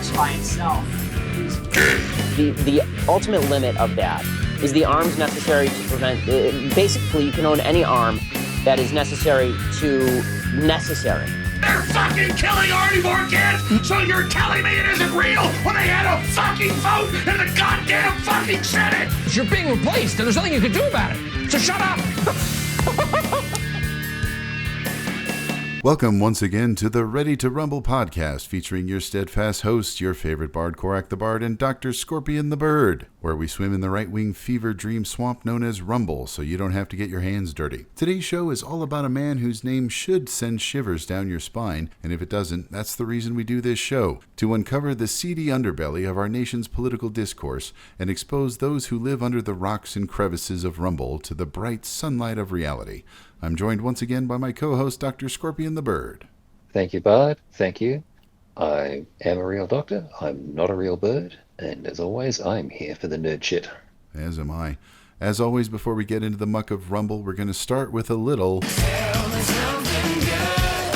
touch by itself is the ultimate limit of that is the arms necessary to prevent. Basically, you can own any arm that is necessary to necessary. They're fucking killing Arnivore kids, so you're telling me it isn't real when they had a fucking vote in the goddamn fucking Senate? You're being replaced, and there's nothing you can do about it. So shut up. Welcome once again to the Ready to Rumble podcast, featuring your steadfast hosts, your favorite bard, Korak the Bard, and Dr. Scorpion the Bird, where we swim in the right-wing fever dream swamp known as Rumble, so you don't have to get your hands dirty. Today's show is all about a man whose name should send shivers down your spine, and if it doesn't, that's the reason we do this show, to uncover the seedy underbelly of our nation's political discourse and expose those who live under the rocks and crevices of Rumble to the bright sunlight of reality. I'm joined once again by my co-host, Dr. Scorpion the Bird. Thank you, Bard. Thank you. I am a real doctor. I'm not a real bird. And as always, I'm here for the nerd shit. As am I. As always, before we get into the muck of Rumble, we're going to start with a little... Tell me something good.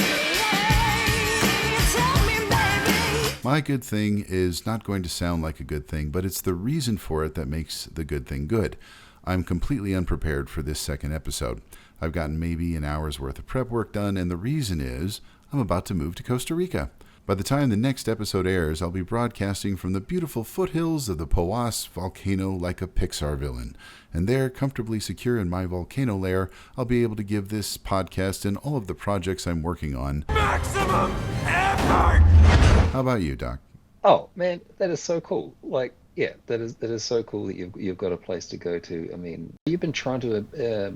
Tell me, baby. My good thing is not going to sound like a good thing, but it's the reason for it that makes the good thing good. I'm completely unprepared for this second episode. I've gotten maybe an hour's worth of prep work done, and the reason is I'm about to move to Costa Rica. By the time the next episode airs, I'll be broadcasting from the beautiful foothills of the Poas volcano like a Pixar villain. And there, comfortably secure in my volcano lair, I'll be able to give this podcast and all of the projects I'm working on maximum effort! How about you, Doc? Oh, man, that is so cool. Yeah, that is so cool that you've got a place to go to. I mean, you've been trying to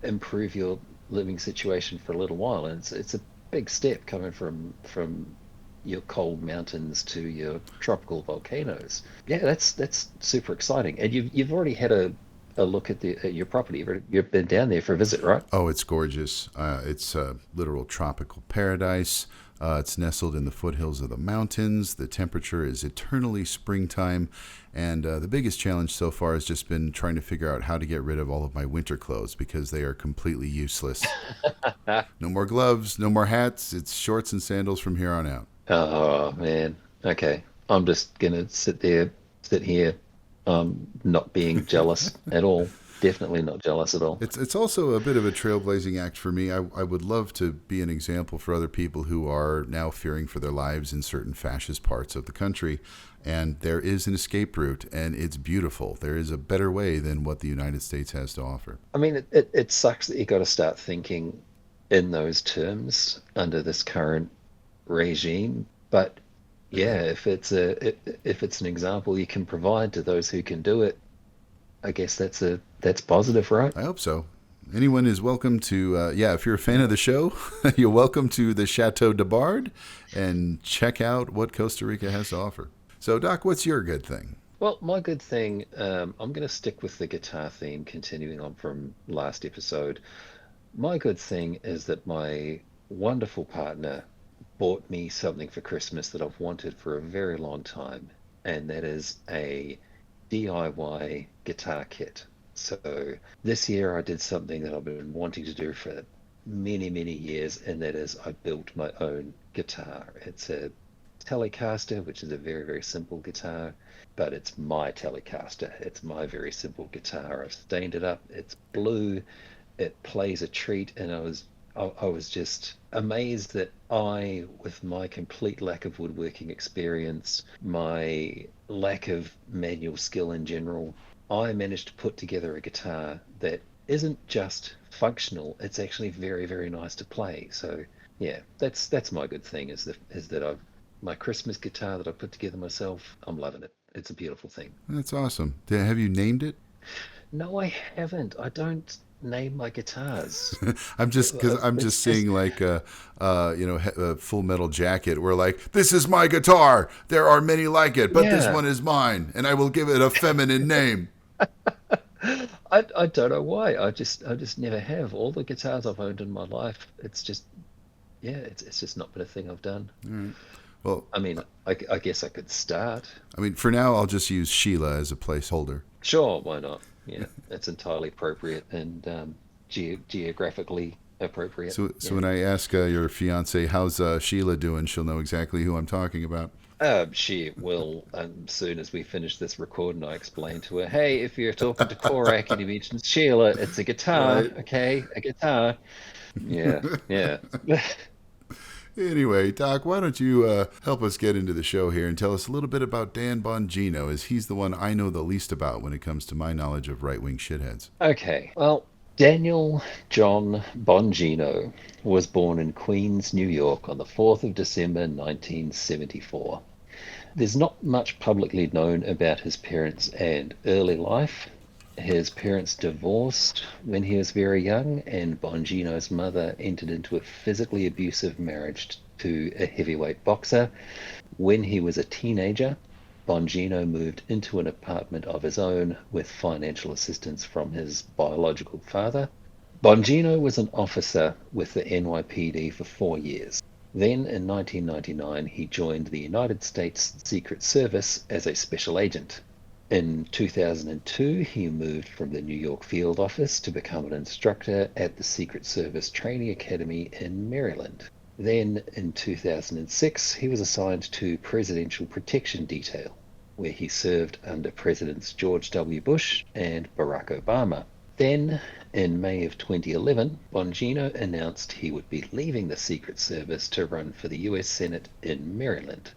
improve your living situation for a little while, and it's a big step coming from your cold mountains to your tropical volcanoes. Yeah, that's super exciting. And you've already had a look at your property. You've been down there for a visit, right? Oh, it's gorgeous. It's a literal tropical paradise. It's nestled in the foothills of the mountains. The temperature is eternally springtime. And the biggest challenge so far has just been trying to figure out how to get rid of all of my winter clothes because they are completely useless. No more gloves, no more hats. It's shorts and sandals from here on out. Oh, man. Okay. I'm just going to sit here, not being jealous at all. Definitely not jealous at all. It's also a bit of a trailblazing act for me. I would love to be an example for other people who are now fearing for their lives in certain fascist parts of the country. And there is an escape route, and it's beautiful. There is a better way than what the United States has to offer. I mean, it sucks that you got to start thinking in those terms under this current regime. But yeah, if it's an example you can provide to those who can do it, I guess that's positive, right? I hope so. Anyone is welcome to, if you're a fan of the show, you're welcome to the Chateau de Bard and check out what Costa Rica has to offer. So, Doc, what's your good thing? Well, my good thing, I'm going to stick with the guitar theme, continuing on from last episode. My good thing is that my wonderful partner bought me something for Christmas that I've wanted for a very long time, and that is a DIY guitar kit. So this year I did something that I've been wanting to do for many, many years, and that is I built my own guitar. It's a Telecaster, which is a very, very simple guitar, but it's my Telecaster. It's my very simple guitar. I've stained it up. It's blue. It plays a treat, and I was just amazed that with my complete lack of woodworking experience, my lack of manual skill in general, I managed to put together a guitar that isn't just functional, it's actually very, very nice to play. So yeah, that's my good thing is that my Christmas guitar that I put together myself, I'm loving it. It's a beautiful thing. That's awesome. Have you named it? No, I haven't. I don't name my guitars. I'm just seeing like a Full Metal Jacket where like, this is my guitar. There are many like it, but this one is mine, and I will give it a feminine name. I don't know why. I just never have. All the guitars I've owned in my life, it's just not been a thing I've done. All right. Well, I mean, I guess I could start. I mean, for now, I'll just use Sheila as a placeholder. Sure, why not? Yeah, that's entirely appropriate and geographically appropriate. So when I ask your fiance, how's Sheila doing, she'll know exactly who I'm talking about. She will, soon as we finish this recording, I explain to her, hey, if you're talking to Korak and he mentions Sheila, it's a guitar, Right. okay? A guitar. Yeah, yeah. Anyway, Doc, why don't you help us get into the show here and tell us a little bit about Dan Bongino, as he's the one I know the least about when it comes to my knowledge of right-wing shitheads. Okay, well, Daniel John Bongino was born in Queens, New York on the 4th of December 1974. There's not much publicly known about his parents and early life. His parents divorced when he was very young, and Bongino's mother entered into a physically abusive marriage to a heavyweight boxer. When he was a teenager, Bongino moved into an apartment of his own with financial assistance from his biological father. Bongino was an officer with the NYPD for 4 years. Then, in 1999, he joined the United States Secret Service as a special agent. In 2002, he moved from the New York field office to become an instructor at the Secret Service Training Academy in Maryland. Then, in 2006, he was assigned to Presidential Protection Detail, where he served under Presidents George W. Bush and Barack Obama. Then, in May of 2011, Bongino announced he would be leaving the Secret Service to run for the US Senate in Maryland.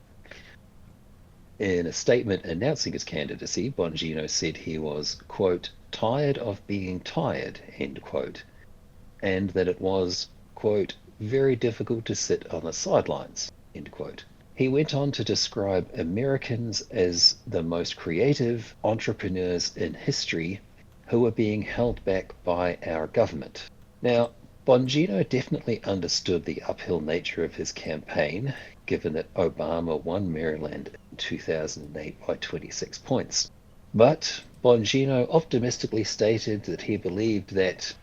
In a statement announcing his candidacy, Bongino said he was, quote, tired of being tired, end quote, and that it was, quote, very difficult to sit on the sidelines, end quote. He went on to describe Americans as the most creative entrepreneurs in history who are being held back by our government. Now, Bongino definitely understood the uphill nature of his campaign, given that Obama won Maryland in 2008 by 26 points. But Bongino optimistically stated that he believed that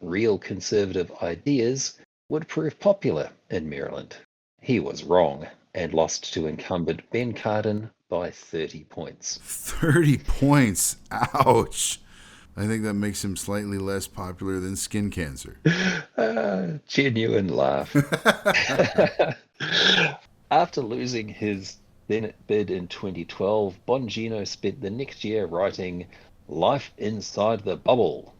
real conservative ideas would prove popular in Maryland. He was wrong and lost to incumbent Ben Cardin by 30 points. 30 points. Ouch. I think that makes him slightly less popular than skin cancer. Genuine laugh. After losing his Senate bid in 2012, Bongino spent the next year writing Life Inside the Bubble,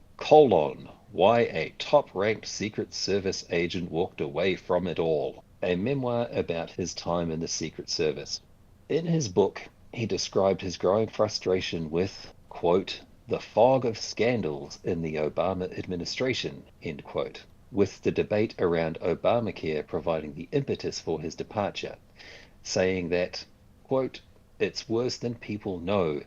Why a Top-Ranked Secret Service Agent Walked Away from It All, a memoir about his time in the Secret Service. In his book, he described his growing frustration with, quote, the fog of scandals in the Obama administration, end quote, with the debate around Obamacare providing the impetus for his departure, saying that, quote, it's worse than people know.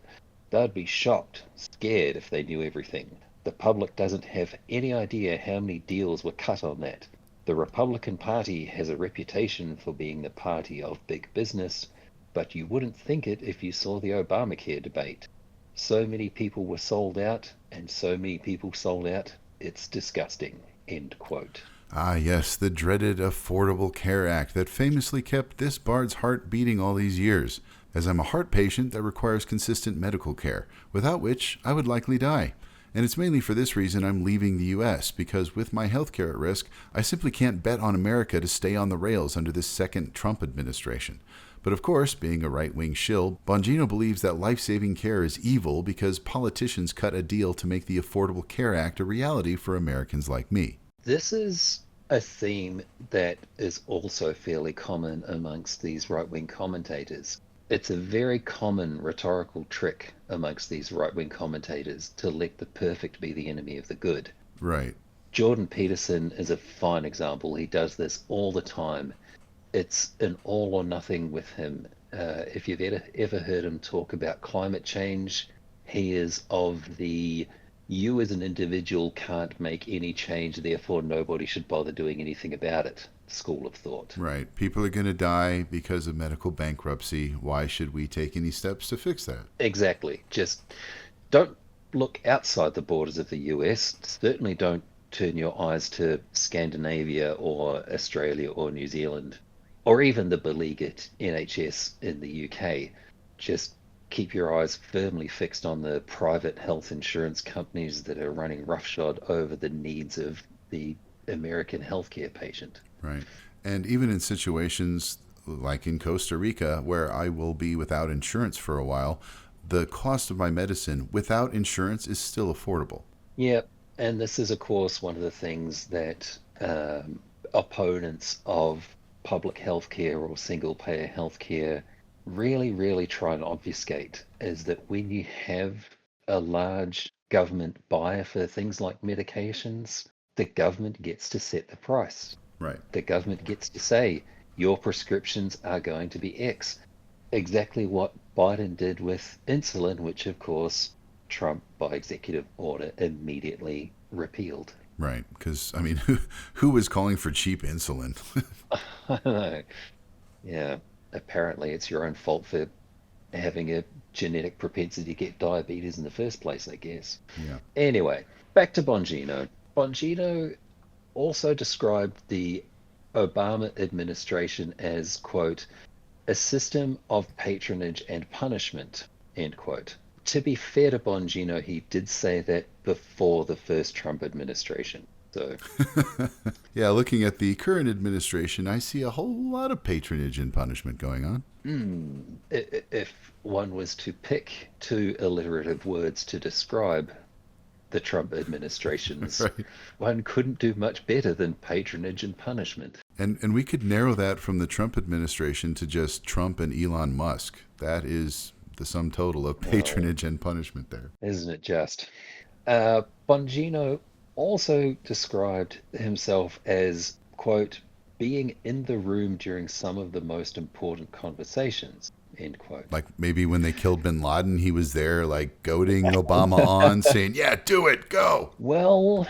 They'd be shocked, scared if they knew everything. The public doesn't have any idea how many deals were cut on that. The Republican Party has a reputation for being the party of big business, but you wouldn't think it if you saw the Obamacare debate. So many people were sold out, and so many people sold out, it's disgusting, end quote. Ah, yes, the dreaded Affordable Care Act that famously kept this bard's heart beating all these years, as I'm a heart patient that requires consistent medical care, without which I would likely die. And it's mainly for this reason I'm leaving the U.S., because with my health care at risk, I simply can't bet on America to stay on the rails under this second Trump administration. But of course, being a right-wing shill, Bongino believes that life-saving care is evil because politicians cut a deal to make the Affordable Care Act a reality for Americans like me. This is a theme that is also fairly common amongst these right-wing commentators. It's a very common rhetorical trick amongst these right-wing commentators to let the perfect be the enemy of the good. Right. Jordan Peterson is a fine example. He does this all the time. It's an all or nothing with him. If you've ever heard him talk about climate change, he is of the you as an individual can't make any change, therefore nobody should bother doing anything about it school of thought. Right. People are going to die because of medical bankruptcy. Why should we take any steps to fix that? Exactly. Just don't look outside the borders of the US. Certainly don't turn your eyes to Scandinavia or Australia or New Zealand, or even the beleaguered NHS in the UK. Just keep your eyes firmly fixed on the private health insurance companies that are running roughshod over the needs of the American healthcare patient. Right. And even in situations like in Costa Rica, where I will be without insurance for a while, the cost of my medicine without insurance is still affordable. Yeah, and this is, of course, one of the things that opponents of public healthcare or single-payer healthcare really, really try and obfuscate, is that when you have a large government buyer for things like medications, the government gets to set the price. Right. The government gets to say, your prescriptions are going to be X. Exactly what Biden did with insulin, which, of course, Trump, by executive order, immediately repealed. Right. Because, I mean, who was calling for cheap insulin? I don't know. Yeah, apparently it's your own fault for having a genetic propensity to get diabetes in the first place, I guess. Yeah. Anyway, back to Bongino. Bongino also described the Obama administration as, quote, a system of patronage and punishment, end quote. To be fair to Bongino, he did say that before the first Trump administration. So, yeah, looking at the current administration, I see a whole lot of patronage and punishment going on. if one was to pick two alliterative words to describe the Trump administrations, Right. one couldn't do much better than patronage and punishment. And we could narrow that from the Trump administration to just Trump and Elon Musk. That is the sum total of patronage and punishment there. Isn't it just? Bongino also described himself as, quote, being in the room during some of the most important conversations, end quote. Like maybe when they killed bin Laden, he was there like goading Obama on, saying, yeah, do it, go. Well,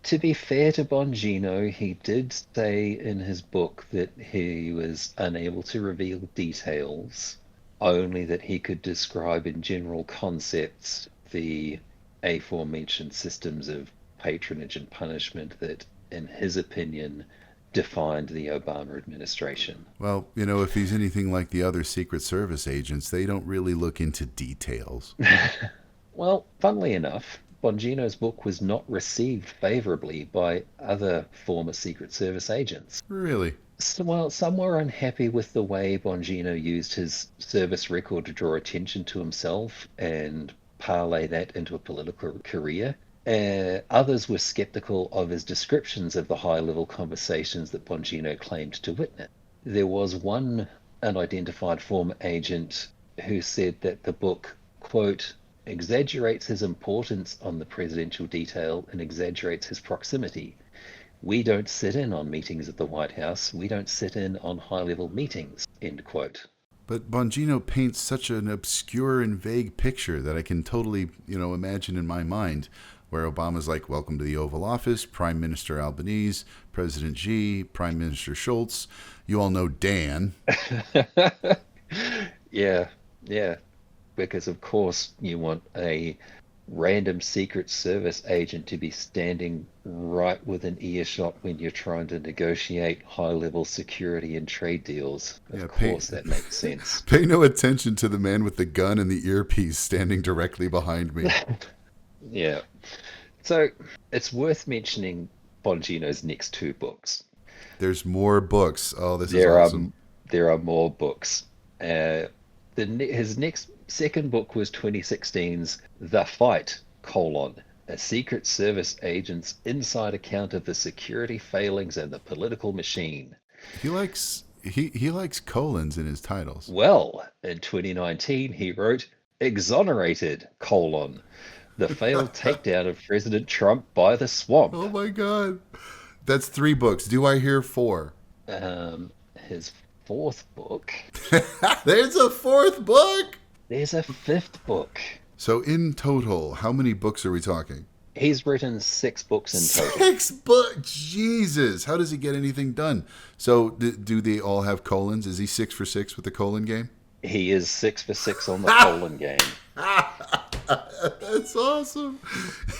to be fair to Bongino, he did say in his book that he was unable to reveal details, only that he could describe in general concepts the aforementioned systems of patronage and punishment that, in his opinion, defined the Obama administration. Well, you know, if he's anything like the other Secret Service agents, they don't really look into details. Well, funnily enough, Bongino's book was not received favorably by other former Secret Service agents. Really? So, well, some were unhappy with the way Bongino used his service record to draw attention to himself and parlay that into a political career. Others were skeptical of his descriptions of the high-level conversations that Bongino claimed to witness. There was one unidentified former agent who said that the book, quote, exaggerates his importance on the presidential detail and exaggerates his proximity. We don't sit in on meetings at the White House. We don't sit in on high-level meetings, end quote. But Bongino paints such an obscure and vague picture that I can totally, imagine in my mind, where Obama's like, welcome to the Oval Office, Prime Minister Albanese, President Xi, Prime Minister Schultz. You all know Dan. Yeah. Because, of course, you want a random Secret Service agent to be standing right within earshot when you're trying to negotiate high-level security and trade deals. Of course, that makes sense. Pay no attention to the man with the gun and the earpiece standing directly behind me. Yeah. So it's worth mentioning Bongino's next two books. There's more books. Oh, this is awesome. There are more books. His next second book was 2016's The Fight, a Secret Service agent's inside account of the security failings and the political machine. He likes colons in his titles. Well, in 2019, he wrote Exonerated, the failed takedown of President Trump by the swamp. Oh my God. That's 3 books. Do I hear 4? His fourth book. There's a 4th book? There's a 5th book. So in total, how many books are we talking? He's written 6 books in total. 6 books? Jesus. How does he get anything done? So do they all have colons? Is he 6 for 6 with the colon game? He is 6 for 6 on the colon game. That's awesome.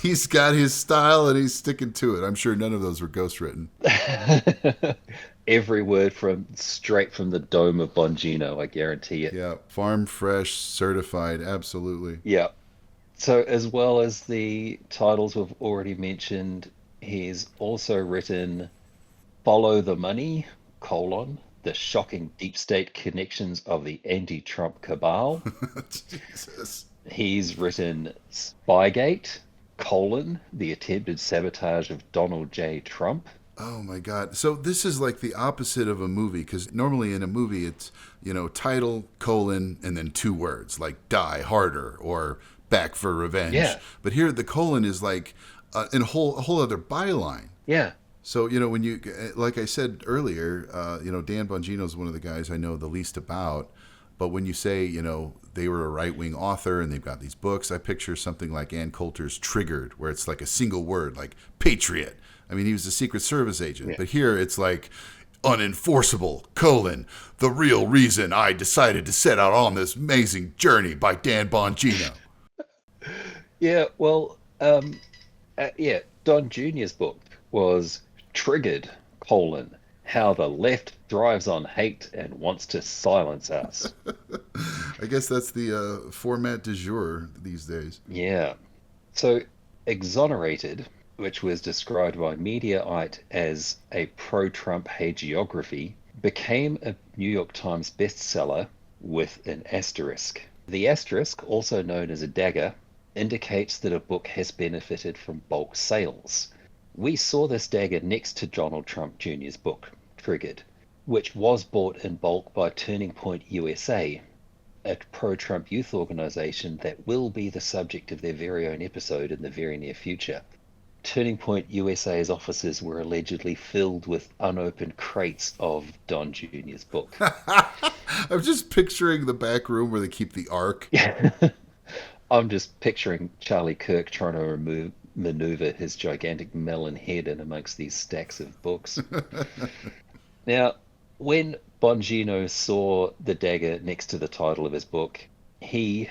He's got his style and he's sticking to it. I'm sure none of those were ghostwritten. Every word straight from the dome of Bongino, I guarantee it. Yeah, farm fresh, certified, absolutely. Yeah. So as well as the titles we've already mentioned, he's also written Follow the Money, the shocking deep state connections of the anti-Trump cabal. Jesus. He's written Spygate, the attempted sabotage of Donald J. Trump. Oh my God. So this is like the opposite of a movie, because normally in a movie it's, title, colon, and then 2 words like Die Harder or Back for Revenge. Yeah. But here the colon is like a whole other byline. Yeah. So, when you, like I said earlier, Dan Bongino is one of the guys I know the least about. But when you say, they were a right-wing author and they've got these books, I picture something like Ann Coulter's Triggered, where it's like a single word, like patriot. I mean, he was a Secret Service agent. Yeah. But here it's like unenforceable, the real reason I decided to set out on this amazing journey by Dan Bongino. Yeah, well, Don Jr.'s book was Triggered, how the left thrives on hate and wants to silence us. I guess that's the format du jour these days. Yeah. So, Exonerated, which was described by Mediaite as a pro-Trump hagiography, became a New York Times bestseller with an asterisk. The asterisk, also known as a dagger, indicates that a book has benefited from bulk sales. We saw this dagger next to Donald Trump Jr.'s book, Triggered, which was bought in bulk by Turning Point USA, a pro-Trump youth organization that will be the subject of their very own episode in the very near future. Turning Point USA's offices were allegedly filled with unopened crates of Don Jr.'s book. I'm just picturing the back room where they keep the Ark. I'm just picturing Charlie Kirk trying to maneuver his gigantic melon head in amongst these stacks of books. Now, when Bongino saw the dagger next to the title of his book, he,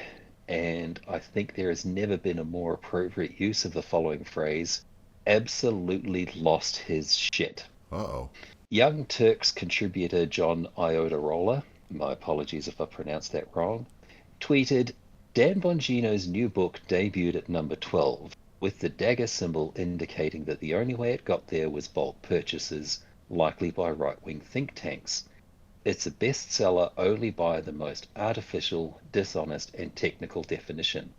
and I think there has never been a more appropriate use of the following phrase, absolutely lost his shit. Uh-oh. Young Turks contributor John Iotarola, my apologies if I pronounced that wrong, tweeted, Dan Bongino's new book debuted at number 12, with the dagger symbol indicating that the only way it got there was bulk purchases, likely by right-wing think tanks. It's a bestseller only by the most artificial, dishonest, and technical definition.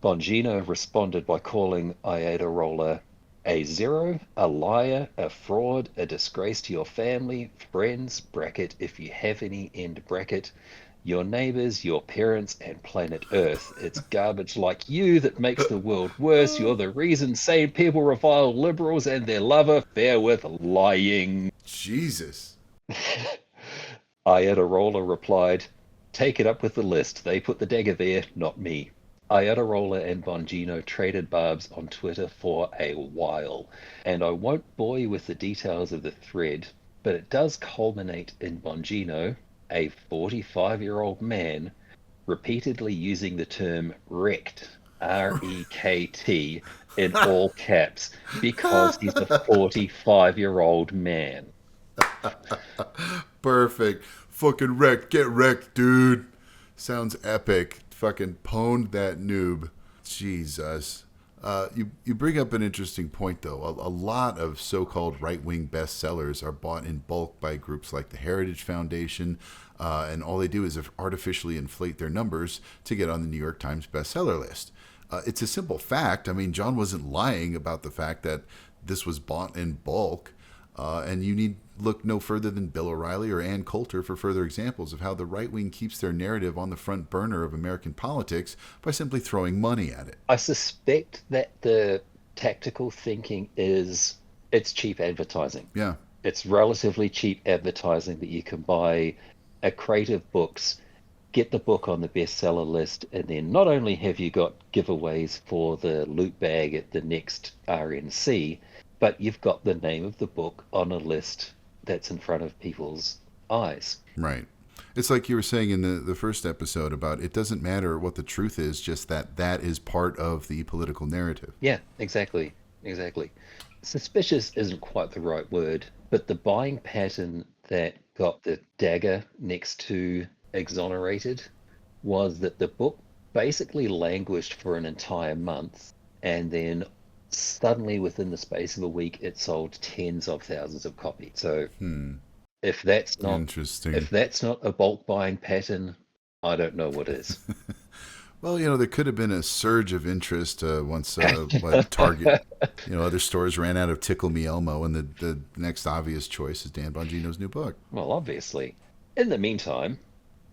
Bongino responded by calling Iotarola a zero, a liar, a fraud, a disgrace to your family, friends, bracket, if you have any, end bracket, your neighbors, your parents, and planet Earth. It's garbage like you that makes the world worse. You're the reason sane people revile liberals and their love affair with lying. Jesus. Iotarola replied, take it up with the list. They put the dagger there, not me. Iotarola and Bongino traded barbs on Twitter for a while, and I won't bore you with the details of the thread, but it does culminate in Bongino, a 45-year-old man, repeatedly using the term wrecked, R-E-K-T, in all caps, because he's a 45-year-old man. Perfect. Fucking wrecked. Get wrecked, dude. Sounds epic. Fucking pwned that noob. Jesus. You bring up an interesting point, though. A lot of so-called right-wing bestsellers are bought in bulk by groups like the Heritage Foundation, and all they do is artificially inflate their numbers to get on the New York Times bestseller list. It's a simple fact. I mean, John wasn't lying about the fact that this was bought in bulk, and you need look no further than Bill O'Reilly or Ann Coulter for further examples of how the right wing keeps their narrative on the front burner of American politics by simply throwing money at it. I suspect that the tactical thinking is it's cheap advertising. Yeah. It's relatively cheap advertising that you can buy a crate of books, get the book on the bestseller list, and then not only have you got giveaways for the loot bag at the next RNC, but you've got the name of the book on a list that's in front of people's eyes. Right. It's like you were saying in the first episode about it doesn't matter what the truth is, just that is part of the political narrative. Yeah, exactly. Suspicious isn't quite the right word, but the buying pattern that got the dagger next to Exonerated was that the book basically languished for an entire month, and then suddenly within the space of a week it sold tens of thousands of copies. So If that's not Interesting. if that's not a bulk buying pattern, I don't know what is. Well, there could have been a surge of interest once what Target, other stores ran out of Tickle Me Elmo, and the next obvious choice is Dan Bongino's new book. Well, obviously. In the meantime,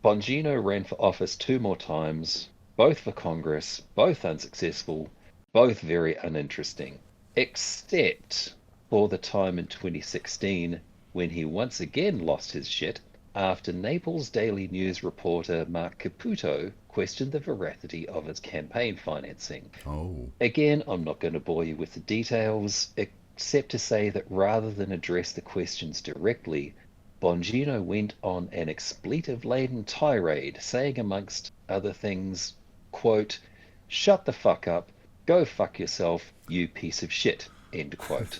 Bongino ran for office 2 more times, both for Congress, both unsuccessful, both very uninteresting, except for the time in 2016 when he once again lost his shit after Naples Daily News reporter Mark Caputo questioned the veracity of his campaign financing. Oh. Again, I'm not going to bore you with the details, except to say that rather than address the questions directly, Bongino went on an expletive-laden tirade, saying amongst other things, quote, "Shut the fuck up, go fuck yourself, you piece of shit," end quote.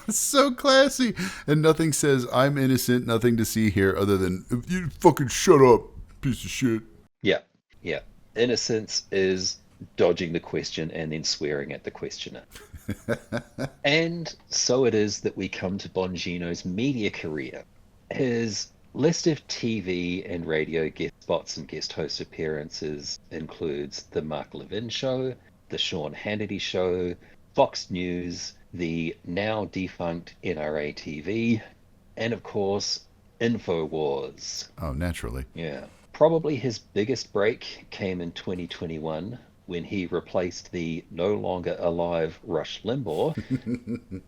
So classy. And nothing says I'm innocent, nothing to see here other than you fucking shut up, piece of shit. Yeah. Innocence is dodging the question and then swearing at the questioner. And so it is that we come to Bongino's media career. His list of TV and radio guest spots and guest host appearances includes The Mark Levin Show, The Sean Hannity Show, Fox News, the now defunct NRA TV, and of course, InfoWars. Oh, naturally. Yeah. Probably his biggest break came in 2021 when he replaced the no longer alive Rush Limbaugh,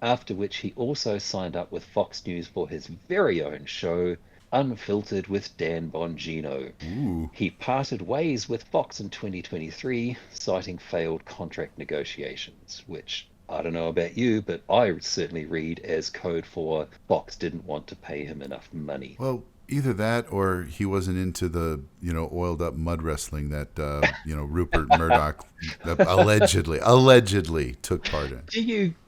after which he also signed up with Fox News for his very own show, Unfiltered with Dan Bongino. Ooh. He parted ways with Fox in 2023, citing failed contract negotiations, which I don't know about you, but I certainly read as code for Fox didn't want to pay him enough money. Well, either that or he wasn't into the, oiled up mud wrestling that, Rupert Murdoch allegedly took part in.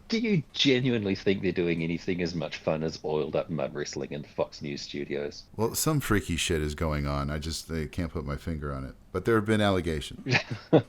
Do you genuinely think they're doing anything as much fun as oiled up mud wrestling in Fox News studios? Well, some freaky shit is going on. I can't put my finger on it. But there have been allegations. But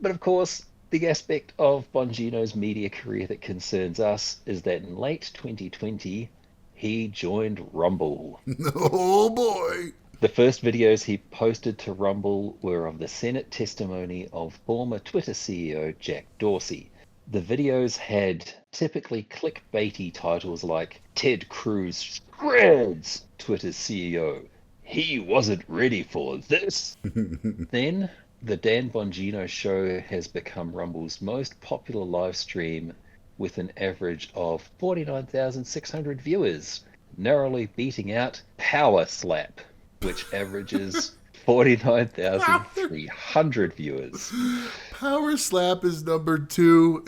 of course, the aspect of Bongino's media career that concerns us is that in late 2020, he joined Rumble. Oh boy! The first videos he posted to Rumble were of the Senate testimony of former Twitter CEO Jack Dorsey. The videos had typically clickbaity titles like "Ted Cruz shreds Twitter's CEO. He wasn't ready for this." Then, the Dan Bongino Show has become Rumble's most popular live stream with an average of 49,600 viewers, narrowly beating out Power Slap, which averages 49,300 viewers. Power Slap is number 2.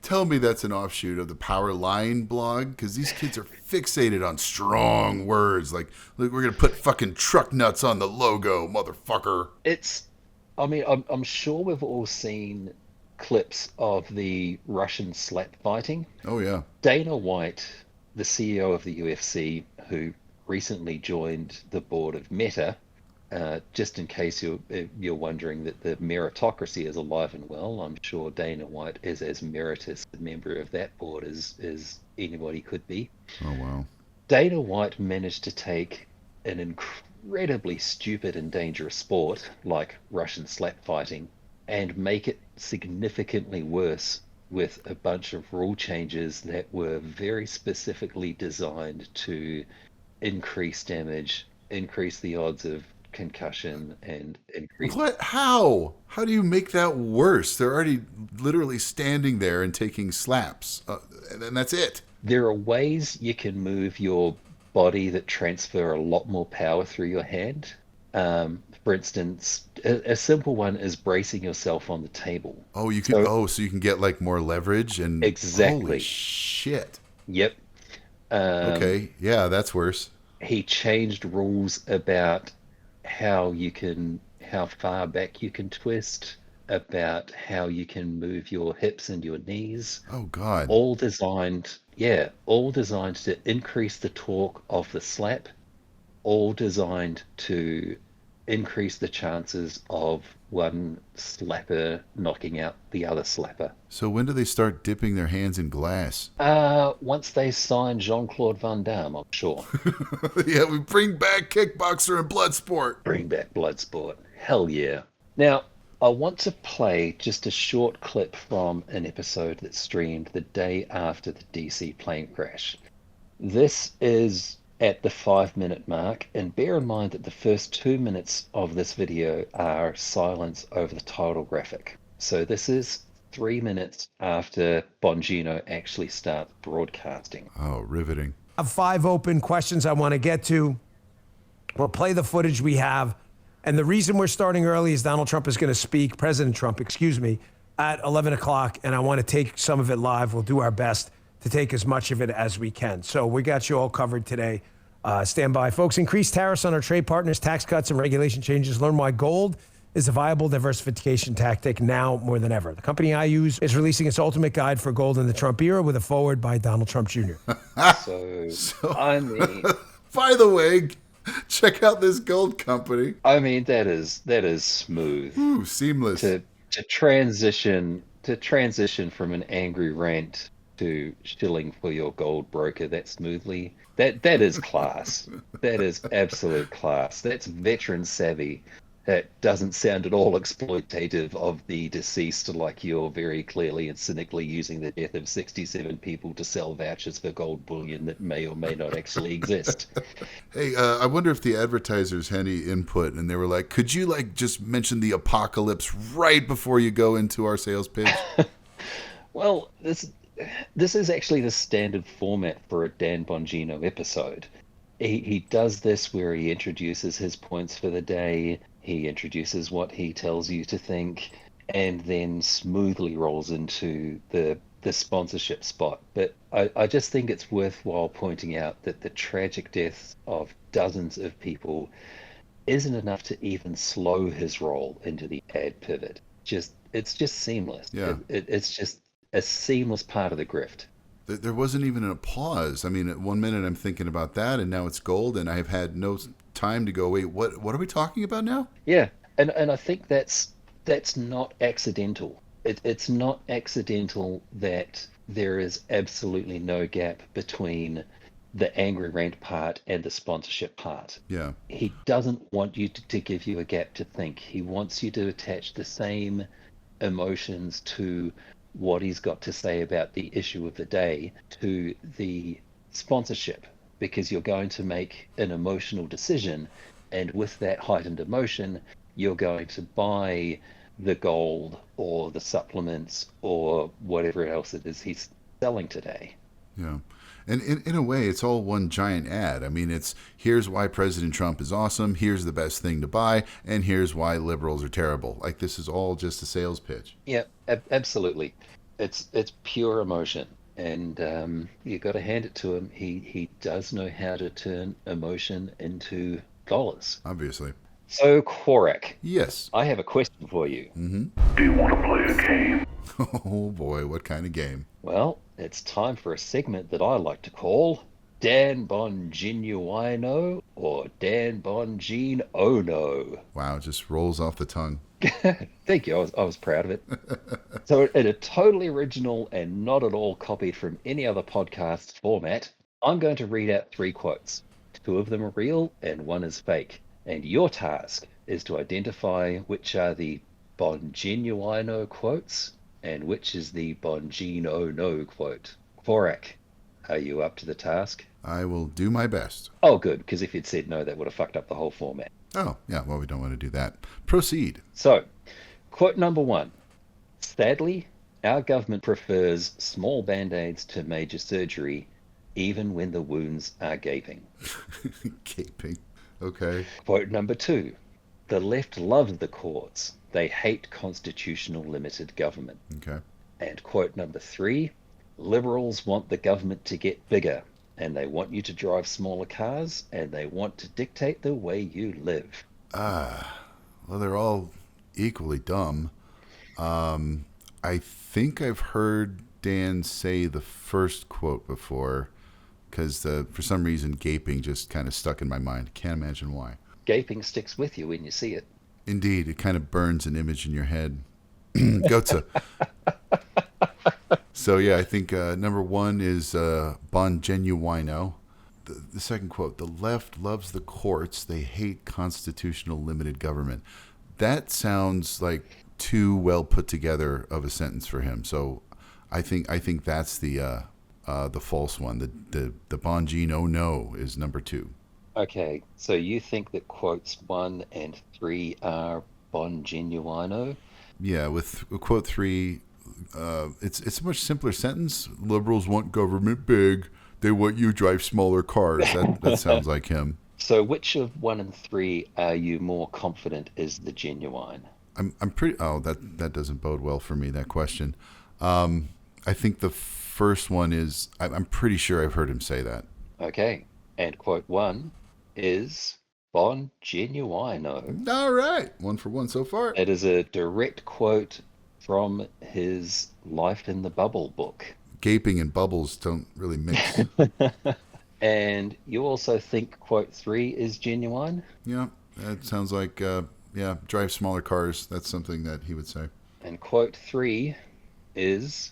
Tell me that's an offshoot of the Power Line blog? Because these kids are fixated on strong words. Like we're going to put fucking truck nuts on the logo, motherfucker. I'm sure we've all seen clips of the Russian slap fighting. Oh, yeah. Dana White, the CEO of the UFC, who recently joined the board of Meta, just in case you're wondering that the meritocracy is alive and well, I'm sure Dana White is as meritorious a member of that board as anybody could be. Oh, wow. Dana White managed to take an incredibly stupid and dangerous sport like Russian slap fighting and make it significantly worse with a bunch of rule changes that were very specifically designed to increase damage, increase the odds of concussion, and increase... What? How do you make that worse? They're already literally standing there and taking slaps, and that's it. There are ways you can move your body that transfer a lot more power through your hand. For instance, a simple one is bracing yourself on the table. Oh, you can. So you can get like more leverage and exactly. Holy shit. Yep. Okay. Yeah, that's worse. He changed rules about how far back you can twist, about how you can move your hips and your knees. Oh God. All designed to increase the torque of the slap, all designed to increase the chances of one slapper knocking out the other slapper. So when do they start dipping their hands in glass? Once they sign Jean-Claude Van Damme, I'm sure. Yeah, we bring back kickboxer and blood sport. Bring back Bloodsport. Hell yeah. Now, I want to play just a short clip from an episode that streamed the day after the DC plane crash. This is at the 5 minute mark, and bear in mind that the first 2 minutes of this video are silence over the title graphic. So this is 3 minutes after Bongino actually starts broadcasting. Oh, riveting. I have 5 open questions I want to get to. We'll play the footage we have. And the reason we're starting early is Donald Trump is going to speak, President Trump, excuse me, at 11 o'clock. And I want to take some of it live. We'll do our best to take as much of it as we can. So we got you all covered today. Stand by. Folks, increased tariffs on our trade partners, tax cuts, and regulation changes. Learn why gold is a viable diversification tactic now more than ever. The company I use is releasing its ultimate guide for gold in the Trump era with a foreword by Donald Trump Jr. I mean, By the way, check out this gold company. that is smooth. Ooh, seamless. To transition from an angry rant to shilling for your gold broker that smoothly. That is class. That is absolute class. That's veteran savvy. That doesn't sound at all exploitative of the deceased, like you're very clearly and cynically using the death of 67 people to sell vouchers for gold bullion that may or may not actually exist. Hey, I wonder if the advertisers had any input, and they were like, could you just mention the apocalypse right before you go into our sales pitch? Well, this is actually the standard format for a Dan Bongino episode. He does this where he introduces his points for the day, he introduces what he tells you to think, and then smoothly rolls into the sponsorship spot. But I just think it's worthwhile pointing out that the tragic deaths of dozens of people isn't enough to even slow his roll into the ad pivot. It's just seamless. Yeah. It's just a seamless part of the grift. There wasn't even a pause. I mean, at 1 minute I'm thinking about that, and now it's gold, and I've had no time to go, wait, what are we talking about now? Yeah, and I think that's not accidental. It's not accidental that there is absolutely no gap between the angry rant part and the sponsorship part. Yeah. He doesn't want you to give you a gap to think. He wants you to attach the same emotions to what he's got to say about the issue of the day to the sponsorship, because you're going to make an emotional decision, and with that heightened emotion you're going to buy the gold or the supplements or whatever else it is he's selling today. Yeah. And in a way, it's all one giant ad. I mean, it's here's why President Trump is awesome, here's the best thing to buy, and here's why liberals are terrible. Like, this is all just a sales pitch. Yeah, absolutely. It's pure emotion. And you got to hand it to him. He does know how to turn emotion into dollars. Obviously. So, Korak. Yes. I have a question for you. Mm-hmm. Do you want to play a game? Oh, boy, what kind of game? Well, it's time for a segment that I like to call Dan Bongino or Dan Bongin-Oh no. Wow, it just rolls off the tongue. Thank you. I was proud of it. So, in a totally original and not at all copied from any other podcast format, I'm going to read out 3 quotes. 2 of them are real and 1 is fake. And your task is to identify which are the Bongino quotes and which is the Bongin-Oh no quote. Korak, are you up to the task? I will do my best. Oh, good, because if you'd said no, that would have fucked up the whole format. Oh, yeah, well, we don't want to do that. Proceed. So, quote number 1. Sadly, our government prefers small band-aids to major surgery, even when the wounds are gaping. Gaping. Okay. Quote number 2. The left loves the courts. They hate constitutional limited government. Okay. And quote number 3. Liberals want the government to get bigger, and they want you to drive smaller cars, and they want to dictate the way you live. Well, they're all equally dumb. I think I've heard Dan say the first quote before, because for some reason gaping just kind of stuck in my mind. Can't imagine why. gaping sticks with you when you see it. Indeed, it kind of burns an image in your head. Goethe. So yeah, I think number one is Bongin-Oh. The second quote: "The left loves the courts; they hate constitutional limited government." That sounds like too well put together of a sentence for him. So I think that's the false one. The Bongin-Oh no is number two. Okay, so you think that quotes 1 and 3 are Bongin-Oh? Yeah, with quote three, it's a much simpler sentence. Liberals want government big. They want you to drive smaller cars. That sounds like him. So which of 1 and 3 are you more confident is the genuine? I'm pretty. Oh, that doesn't bode well for me. That question. I think the first one is. I'm pretty sure I've heard him say that. Okay, and quote 1 is Bongin-Oh. All right, one for one so far. It is a direct quote from his Life in the Bubble book. Gaping and bubbles don't really mix. And you also think quote 3 is genuine? Yeah, that sounds like drive smaller cars. That's something that he would say. And quote 3 is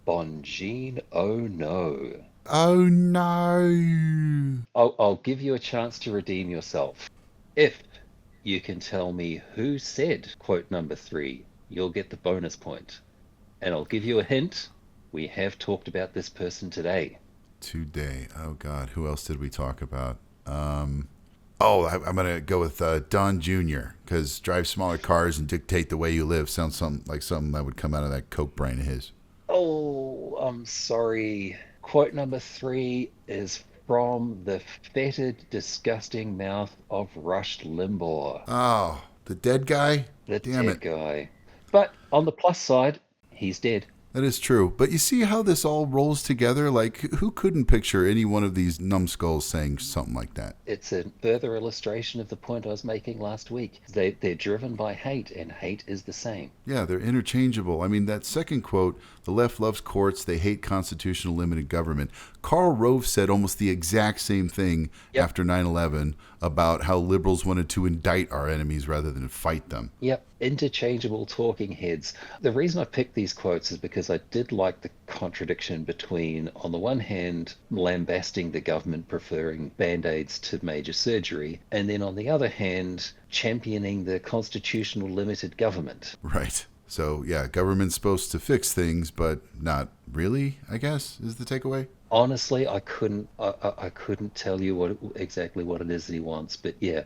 Bongin-Oh no. Oh no! I'll give you a chance to redeem yourself. If you can tell me who said quote number 3, you'll get the bonus point. And I'll give you a hint. We have talked about this person today. Today. Oh God, who else did we talk about? I'm gonna go with Don Jr. because drive smaller cars and dictate the way you live sounds like something that would come out of that Coke brain of his. Oh, I'm sorry. Quote number 3 is from the fetid, disgusting mouth of Rush Limbaugh. Oh, the dead guy? The Damn dead it. guy. But on the plus side, he's dead. That is true. But you see how this all rolls together? Like, who couldn't picture any one of these numbskulls saying something like that? It's a further illustration of the point I was making last week. They're driven by hate, and hate is the same. Yeah, they're interchangeable. I mean, that second quote, the left loves courts, they hate constitutional limited government. Karl Rove said almost the exact same thing after 9/11 about how liberals wanted to indict our enemies rather than fight them. Yep, interchangeable talking heads. The reason I picked these quotes is because I did like the contradiction between, on the one hand, lambasting the government preferring band-aids to major surgery, and then on the other hand, championing the constitutional limited government. Right. So, yeah, government's supposed to fix things, but not really, I guess, is the takeaway. Honestly, I couldn't tell you exactly what it is that he wants, but yeah,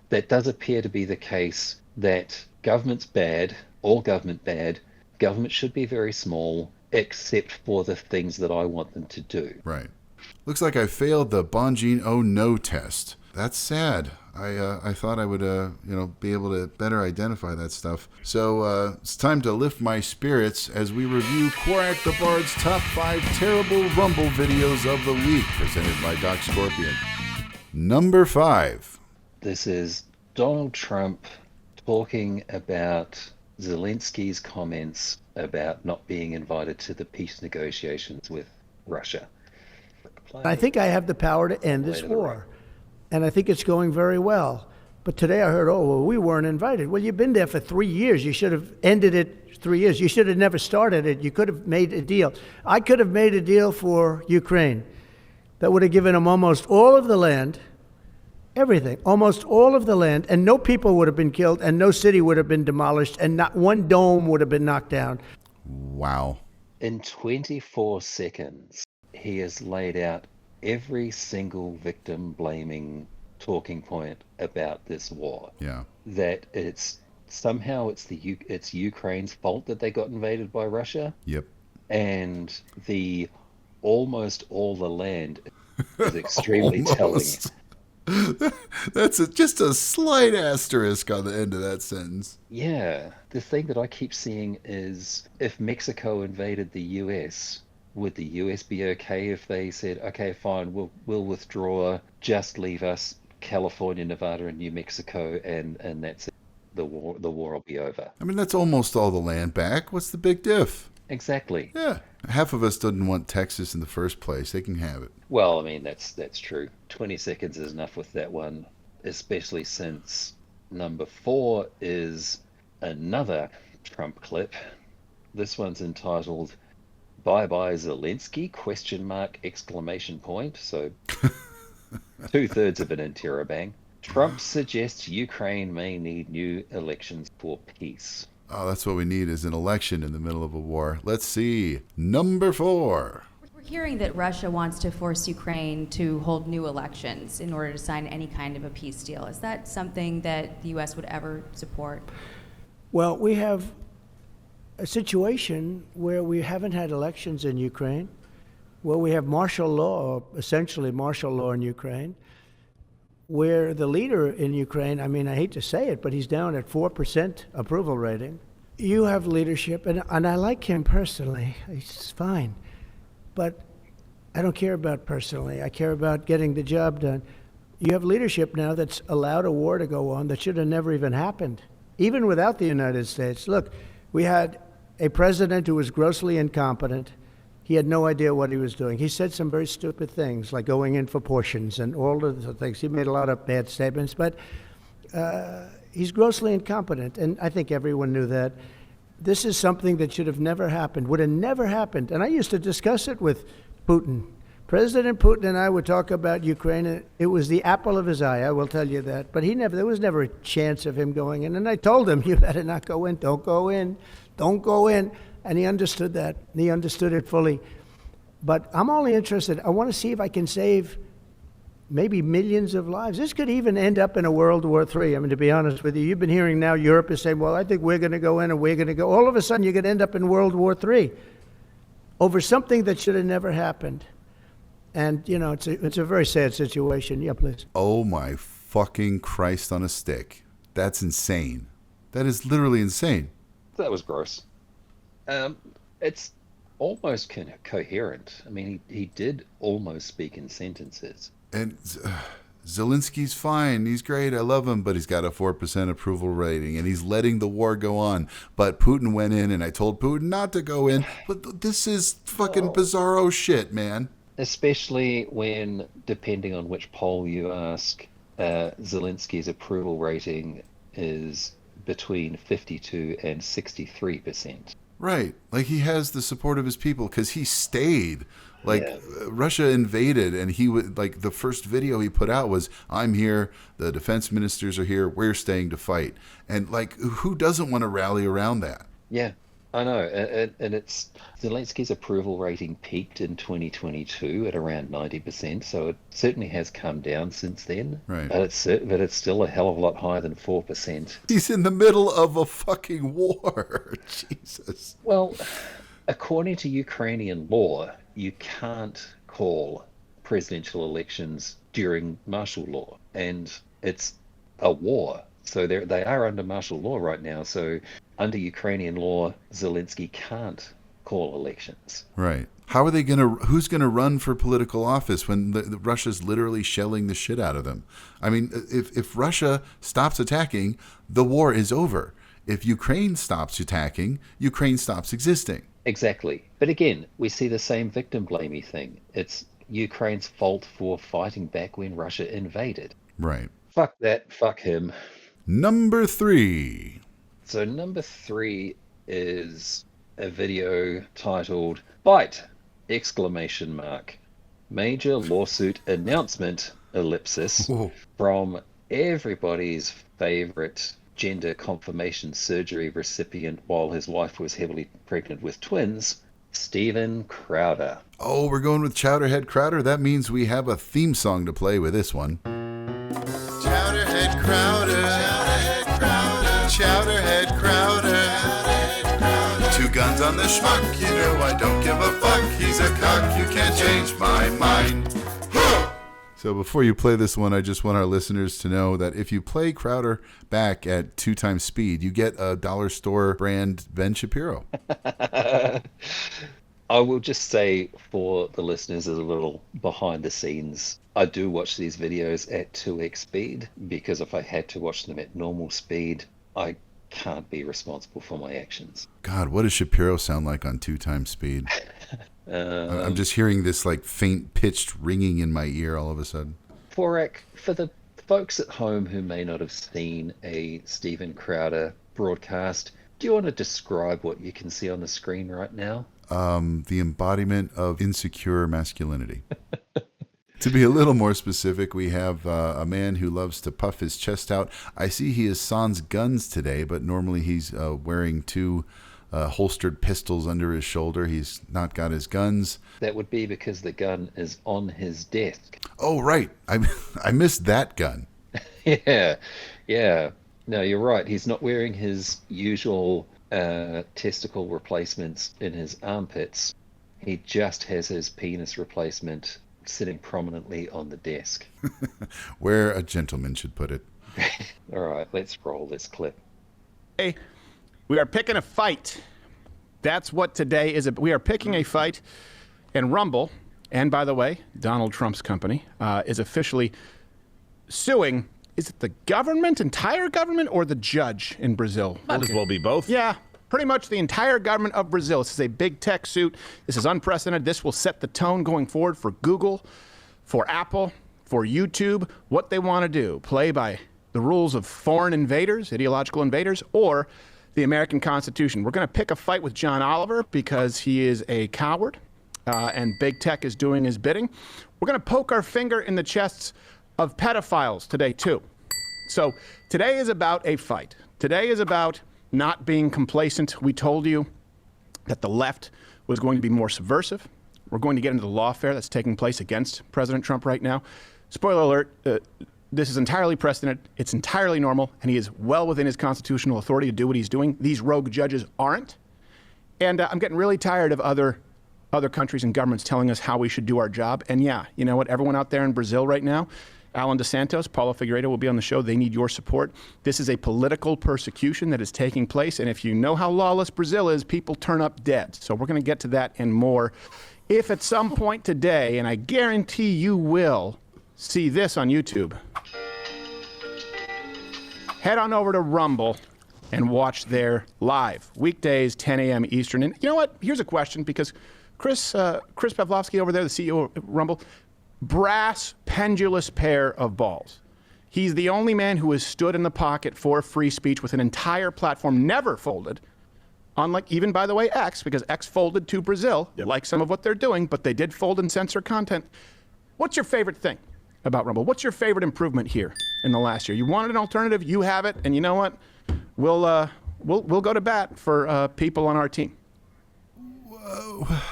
that does appear to be the case, that government's bad, all government bad, government should be very small, except for the things that I want them to do. Right. Looks like I failed the Bongin-Oh no test. That's sad. I thought I would be able to better identify that stuff. So it's time to lift my spirits as we review Korak the Bard's top 5 terrible Rumble videos of the week, presented by Doc Scorpion. Number 5. This is Donald Trump talking about Zelensky's comments about not being invited to the peace negotiations with Russia. I think I have the power to end this war. And I think it's going very well. But today I heard, we weren't invited. Well, you've been there for 3 years. You should have ended it 3 years. You should have never started it. You could have made a deal. I could have made a deal for Ukraine that would have given them almost all of the land, everything, almost all of the land, and no people would have been killed, and no city would have been demolished, and not one dome would have been knocked down. Wow. In 24 seconds, he has laid out every single victim blaming talking point about this war. Yeah. That it's Ukraine's fault that they got invaded by Russia. Yep. And the almost all the land is extremely telling. That's just a slight asterisk on the end of that sentence. Yeah. The thing that I keep seeing is, if Mexico invaded the US, would the US be okay if they said, okay, fine, we'll withdraw, just leave us California, Nevada, and New Mexico, and that's it. The war will be over. I mean, that's almost all the land back. What's the big diff? Exactly. Yeah. Half of us didn't want Texas in the first place. They can have it. Well, I mean, that's true. 20 seconds is enough with that one. especially since number 4 is another Trump clip. This one's entitled "Bye Bye Zelensky?" question mark exclamation point. So 2/3 of an interrobang. Trump suggests Ukraine may need new elections for peace. Oh, that's what we need, is an election in the middle of a war. Let's see. Number 4. We're hearing that Russia wants to force Ukraine to hold new elections in order to sign any kind of a peace deal. Is that something that the U.S. would ever support? Well, we have a situation where we haven't had elections in Ukraine, where we have martial law, essentially martial law in Ukraine, where the leader in Ukraine, I mean, I hate to say it, but he's down at 4% approval rating. You have leadership, and I like him personally. He's fine. But I don't care about personally. I care about getting the job done. You have leadership now that's allowed a war to go on that should have never even happened, even without the United States. Look, we had a president who was grossly incompetent. He had no idea what he was doing. He said some very stupid things, like going in for portions and all of the things. He made a lot of bad statements, but he's grossly incompetent, and I think everyone knew that. This is something that should have never happened, would have never happened. And I used to discuss it with Putin. President Putin and I would talk about Ukraine, and it was the apple of his eye, I will tell you that. But there was never a chance of him going in. And I told him, you better not go in, don't go in, don't go in. And he understood that. He understood it fully. But I'm only interested, I want to see if I can save maybe millions of lives. This could even end up in a World War III. I mean, to be honest with you, you've been hearing now Europe is saying, well, I think we're going to go in and we're going to go. All of a sudden, you're going to end up in World War III over something that should have never happened. And, you know, it's a very sad situation. Yeah, please. Oh, my fucking Christ on a stick. That's insane. That is literally insane. That was gross. It's almost coherent. I mean, he did almost speak in sentences. And Zelensky's fine. He's great. I love him, but he's got a 4% approval rating, and he's letting the war go on. But Putin went in, and I told Putin not to go in. But this is fucking bizarro shit, man. Especially when, depending on which poll you ask, Zelensky's approval rating is between 52 and 63%. Right. Like, he has the support of his people because he stayed. Like, Russia invaded, and he would, like, the first video he put out was, I'm here, the defense ministers are here, we're staying to fight. And, like, who doesn't want to rally around that? Yeah, I know. And it's Zelensky's approval rating peaked in 2022 at around 90%, so it certainly has come down since then. Right. But it's still a hell of a lot higher than 4%. He's in the middle of a fucking war. Jesus. Well, according to Ukrainian law, you can't call presidential elections during martial law, and it's a war. So they are under martial law right now. So under Ukrainian law, Zelensky can't call elections. Right. How are they who's going to run for political office when Russia's literally shelling the shit out of them? I mean, if Russia stops attacking, the war is over. If Ukraine stops attacking, Ukraine stops existing. Exactly. But again, we see the same victim blamey thing. It's Ukraine's fault for fighting back when Russia invaded. Right. Fuck that. Fuck him. Number 3. So number 3 is a video titled "Fight!" exclamation mark. Major lawsuit announcement ellipsis. Whoa. From everybody's favorite gender confirmation surgery recipient while his wife was heavily pregnant with twins, Steven Crowder. Oh, we're going with Chowderhead Crowder? That means we have a theme song to play with this one. Chowderhead Crowder, Chowderhead Crowder, Chowderhead Crowder. 2 guns on the schmuck, you know I don't give a fuck. He's a cock, you can't change my mind. So before you play this one, I just want our listeners to know that if you play Crowder back at 2 times speed, you get a dollar store brand Ben Shapiro. I will just say for the listeners as a little behind the scenes, I do watch these videos at 2x speed because if I had to watch them at normal speed, I can't be responsible for my actions. God, what does Shapiro sound like on 2 times speed? I'm just hearing this like faint pitched ringing in my ear all of a sudden. For the folks at home who may not have seen a Steven Crowder broadcast, do you want to describe what you can see on the screen right now? The embodiment of insecure masculinity. To be a little more specific, we have a man who loves to puff his chest out. I see he has sans guns today, but normally he's wearing two holstered pistols under his shoulder. He's not got his guns. That would be because the gun is on his desk. Oh, right. I missed that gun. Yeah. No, you're right. He's not wearing his usual testicle replacements in his armpits. He just has his penis replacement sitting prominently on the desk. Where a gentleman should put it. All right, let's roll this clip. Hey, we are picking a fight. That's what today is. We are picking a fight, and Rumble, and by the way, Donald Trump's company, is officially suing. Is it the government, entire government, or the judge in Brazil? Might as well be both. Yeah, pretty much the entire government of Brazil. This is a big tech suit. This is unprecedented. This will set the tone going forward for Google, for Apple, for YouTube, what they want to do. Play by the rules of foreign invaders, ideological invaders, or the American Constitution. We're going to pick a fight with John Oliver because he is a coward, and big tech is doing his bidding. We're going to poke our finger in the chests of pedophiles today, too. So today is about a fight. Today is about not being complacent. We told you that the left was going to be more subversive. We're going to get into the lawfare that's taking place against President Trump right now. Spoiler alert, this is entirely precedented. It's entirely normal, and he is well within his constitutional authority to do what he's doing. These rogue judges aren't. And I'm getting really tired of other countries and governments telling us how we should do our job. And yeah, you know what? Everyone out there in Brazil right now, Alan DeSantos, Paulo Figueiredo will be on the show. They need your support. This is a political persecution that is taking place. And if you know how lawless Brazil is, people turn up dead. So we're going to get to that and more. If at some point today, and I guarantee you will see this on YouTube, head on over to Rumble and watch there live. Weekdays, 10 a.m. Eastern. And you know what? Here's a question, because Chris Pavlovsky over there, the CEO of Rumble, brass, pendulous pair of balls. He's the only man who has stood in the pocket for free speech with an entire platform never folded, unlike even, by the way, X, because X folded to Brazil, like some of what they're doing, but they did fold and censor content. What's your favorite thing about Rumble? What's your favorite improvement here in the last year? You wanted an alternative, you have it, and you know what? We'll go to bat for people on our team.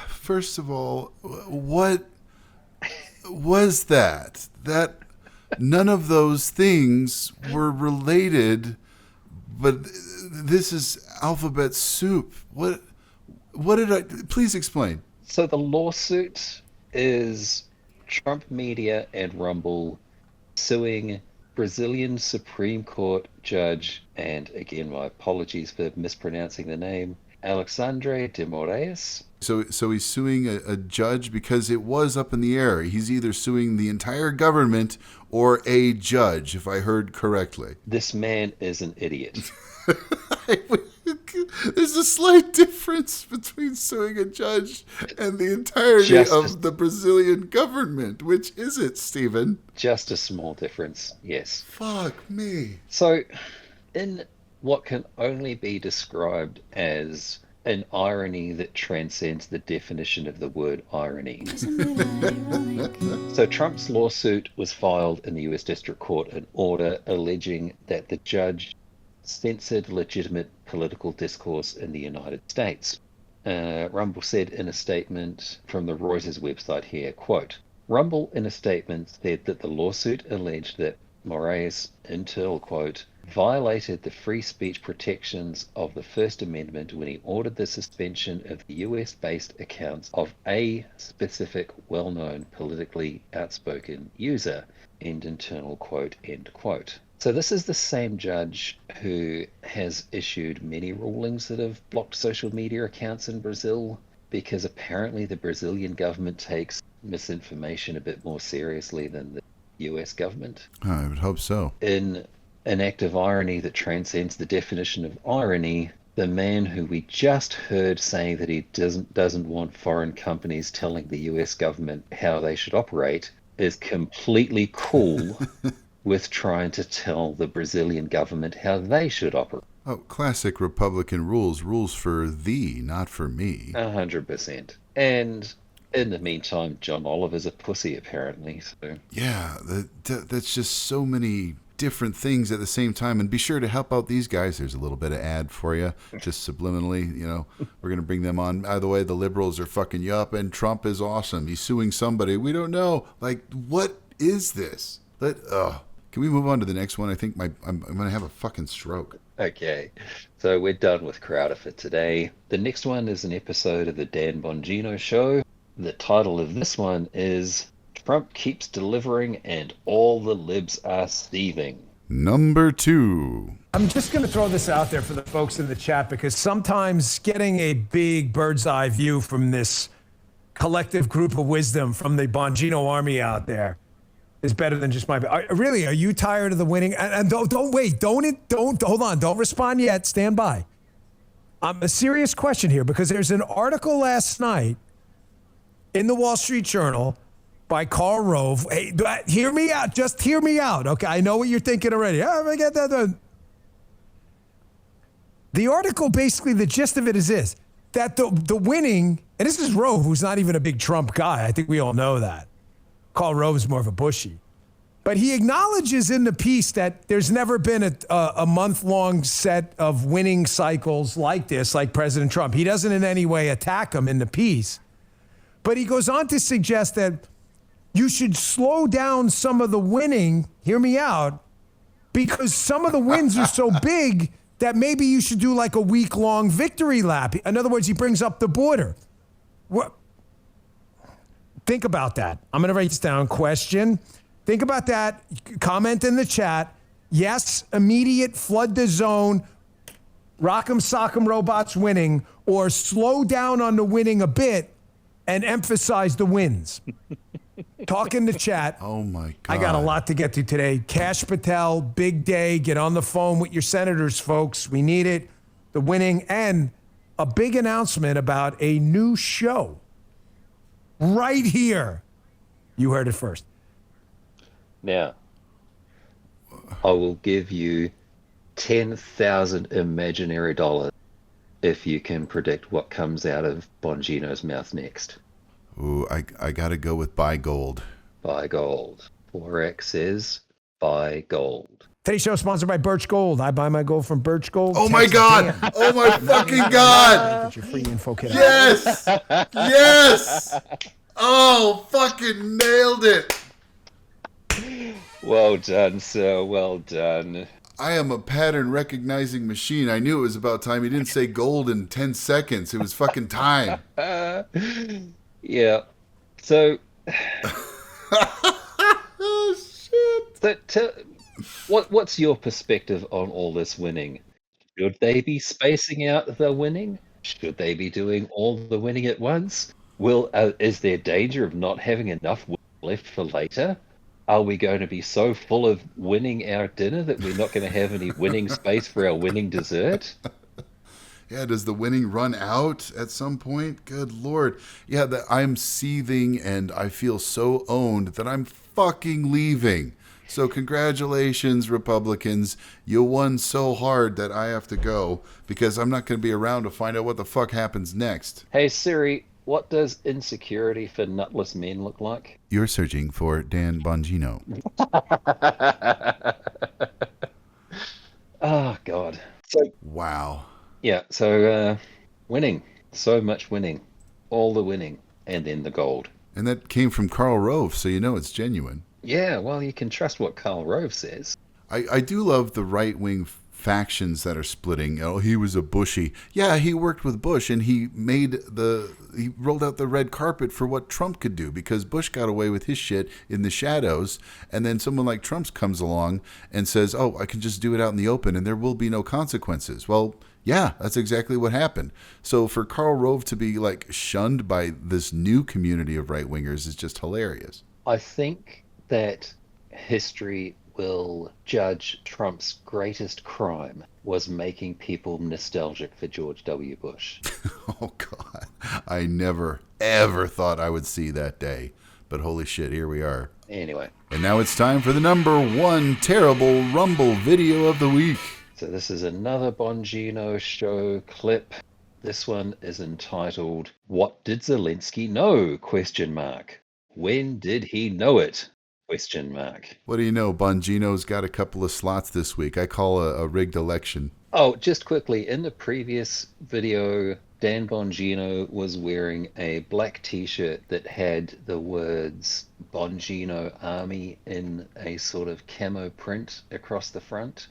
First of all, what was that? That none of those things were related, but this is alphabet soup. What did I? Please explain. So the lawsuit is Trump Media and Rumble suing Brazilian Supreme Court judge, and again, my apologies for mispronouncing the name, Alexandre de Moraes. So he's suing a judge because it was up in the air. He's either suing the entire government or a judge, if I heard correctly. This man is an idiot. There's a slight difference between suing a judge and the entirety of the Brazilian government. Which is it, Stephen? Just a small difference, yes. Fuck me. So, in what can only be described as an irony that transcends the definition of the word irony. So Trump's lawsuit was filed in the US District Court, an order alleging that the judge censored legitimate political discourse in the United States. Rumble said in a statement from the Reuters website here, quote, Rumble in a statement said that the lawsuit alleged that Moraes, until, quote, violated the free speech protections of the First Amendment when he ordered the suspension of the US-based accounts of a specific well-known politically outspoken user, end internal quote, end quote. So this is the same judge who has issued many rulings that have blocked social media accounts in Brazil, because apparently the Brazilian government takes misinformation a bit more seriously than the US government. I would hope so. In an act of irony that transcends the definition of irony, the man who we just heard saying that he doesn't want foreign companies telling the US government how they should operate is completely cool with trying to tell the Brazilian government how they should operate. Oh, classic Republican rules. Rules for thee, not for me. 100%. And in the meantime, John Oliver's a pussy, apparently. So Yeah, that's just so many different things at the same time. And be sure to help out these guys. There's a little bit of ad for you, just subliminally. You know, we're going to bring them on. By the way, the liberals are fucking you up, and Trump is awesome. He's suing somebody. We don't know. Like, what is this? Can we move on to the next one? I think I'm going to have a fucking stroke. Okay, so we're done with Crowder for today. The next one is an episode of the Dan Bongino Show. The title of this one is Trump Keeps Delivering and All the Libs Are Seething. Number 2. I'm just going to throw this out there for the folks in the chat, because sometimes getting a big bird's eye view from this collective group of wisdom from the Bongino army out there is better than just my. Really, are you tired of the winning? And don't wait. Don't hold on. Don't respond yet. Stand by. A serious question here, because there's an article last night in the Wall Street Journal by Karl Rove. Hey, hear me out. Just hear me out. Okay, I know what you're thinking already. I get that. The article, basically, the gist of it is this: that the winning, and this is Rove, who's not even a big Trump guy. I think we all know that. Karl Rove is more of a Bushy. But he acknowledges in the piece that there's never been a month-long set of winning cycles like this, like President Trump. He doesn't in any way attack him in the piece. But he goes on to suggest that you should slow down some of the winning, hear me out, because some of the wins are so big that maybe you should do like a week-long victory lap. In other words, he brings up the border. What? Think about that. I'm going to write this down. Question. Think about that. Comment in the chat. Yes, immediate flood the zone. Rock'em sock'em robots winning, or slow down on the winning a bit and emphasize the wins. Talk in the chat. Oh my God. I got a lot to get to today. Kash Patel, big day. Get on the phone with your senators, folks. We need it. The winning, and a big announcement about a new show. Right here. You heard it first. Now, I will give you 10,000 imaginary dollars if you can predict what comes out of Bongino's mouth next. Ooh, I got to go with buy gold. Buy gold. Forex says buy gold. Today's show is sponsored by Birch Gold. I buy my gold from Birch Gold. Oh my God! Oh my fucking God! Get your free info kit. Yes! Yes! Oh, fucking nailed it! Well done, sir. Well done. I am a pattern recognizing machine. I knew it was about time. He didn't say gold in 10 seconds. It was fucking time. Yeah. So. Oh, shit. So, what's your perspective on all this winning? Should they be spacing out the winning? Should they be doing all the winning at once? Is there danger of not having enough left for later? Are we going to be so full of winning our dinner that we're not going to have any winning space for our winning dessert? Yeah, does the winning run out at some point? Good Lord. Yeah, I'm seething and I feel so owned that I'm fucking leaving. So congratulations, Republicans. You won so hard that I have to go because I'm not going to be around to find out what the fuck happens next. Hey, Siri, what does insecurity for nutless men look like? You're searching for Dan Bongino. Oh, God. Wow. Yeah, so winning. So much winning. All the winning. And then the gold. And that came from Karl Rove, so you know it's genuine. Yeah, well, you can trust what Karl Rove says. I do love the right-wing factions that are splitting. Oh, he was a Bushy. Yeah, he worked with Bush, and he rolled out the red carpet for what Trump could do, because Bush got away with his shit in the shadows, and then someone like Trump comes along and says, oh, I can just do it out in the open, and there will be no consequences. Well, yeah, that's exactly what happened. So for Karl Rove to be like shunned by this new community of right-wingers is just hilarious. I think that history will judge Trump's greatest crime was making people nostalgic for George W. Bush. Oh, God. I never, ever thought I would see that day. But holy shit, here we are. Anyway. And now it's time for the number one terrible Rumble video of the week. So this is another Bongin-Oh show clip. This one is entitled, "What Did Zelensky Know?" Question mark. When did he know it? Question mark. What do you know? Bongino's got a couple of slots this week. I call a rigged election. Oh, just quickly, in the previous video, Dan Bongin-Oh was wearing a black t-shirt that had the words Bongin-Oh Army in a sort of camo print across the front.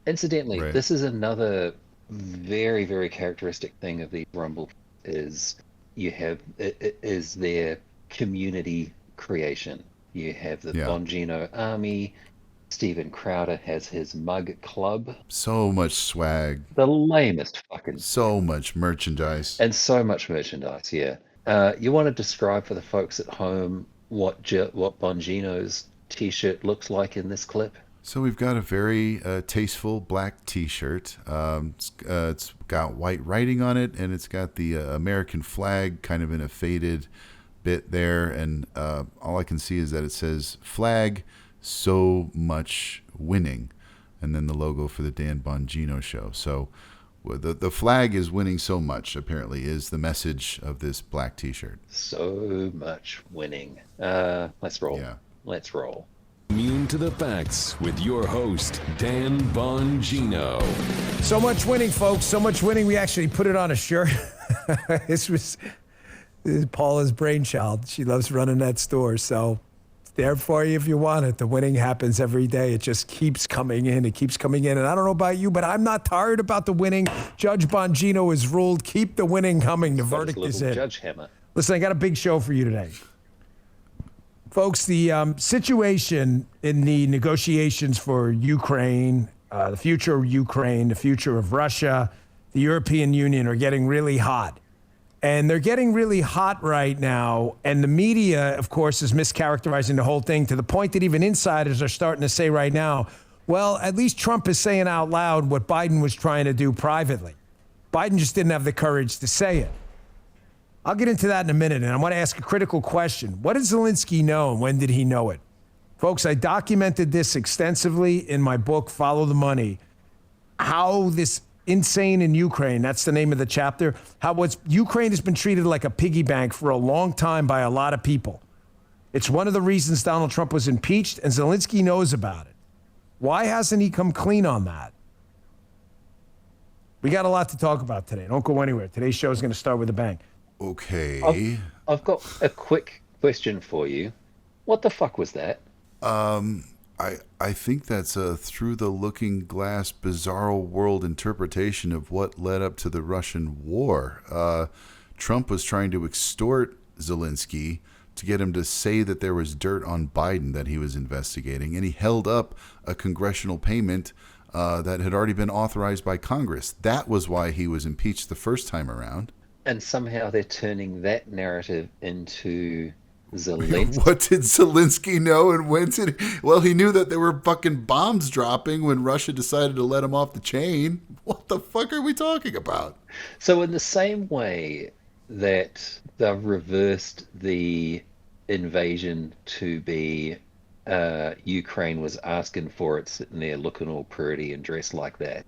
Incidentally, Right. This is another very, very characteristic thing of the Rumble is it is their community creation. You have the Bongin-Oh Army. Stephen Crowder has his mug club. So much swag. The lamest fucking. So much merchandise. And so much merchandise, yeah. You want to describe for the folks at home what Bongino's t-shirt looks like in this clip? So we've got a very tasteful black t-shirt. It's got white writing on it, and it's got the American flag kind of in a faded bit there. And all I can see is that it says flag, so much winning. And then the logo for the Dan Bongin-Oh show. So the flag is winning so much, apparently, is the message of this black t-shirt. So much winning. Let's roll. Yeah. Let's roll. Immune to the Facts with your host, Dan Bongin-Oh. So much winning, folks. So much winning. We actually put it on a shirt. This is Paula's brainchild. She loves running that store. So it's there for you if you want it. The winning happens every day. It just keeps coming in. It keeps coming in. And I don't know about you, but I'm not tired about the winning. Judge Bongin-Oh has ruled. Keep the winning coming. The verdict is in. Judge hammer. Listen, I got a big show for you today. Folks, the situation in the negotiations for Ukraine, the future of Ukraine, the future of Russia, the European Union are getting really hot. And they're getting really hot right now. And the media, of course, is mischaracterizing the whole thing to the point that even insiders are starting to say right now, well, at least Trump is saying out loud what Biden was trying to do privately. Biden just didn't have the courage to say it. I'll get into that in a minute, and I want to ask a critical question. What did Zelensky know, and when did he know it? Folks, I documented this extensively in my book, Follow the Money, how this insane in Ukraine, that's the name of the chapter, how Ukraine has been treated like a piggy bank for a long time by a lot of people. It's one of the reasons Donald Trump was impeached, and Zelensky knows about it. Why hasn't he come clean on that? We got a lot to talk about today. Don't go anywhere. Today's show is going to start with a bang. Okay. I've got a quick question for you. What the fuck was that? I think that's a through the looking glass bizarro world interpretation of what led up to the Russian war. Trump was trying to extort Zelensky to get him to say that there was dirt on Biden that he was investigating, and he held up a congressional payment that had already been authorized by Congress. That was why he was impeached the first time around. And somehow they're turning that narrative into Zelensky. What did Zelensky know, and when did he? Well, he knew that there were fucking bombs dropping when Russia decided to let him off the chain. What the fuck are we talking about? So in the same way that they've reversed the invasion to be Ukraine was asking for it, sitting there looking all pretty and dressed like that.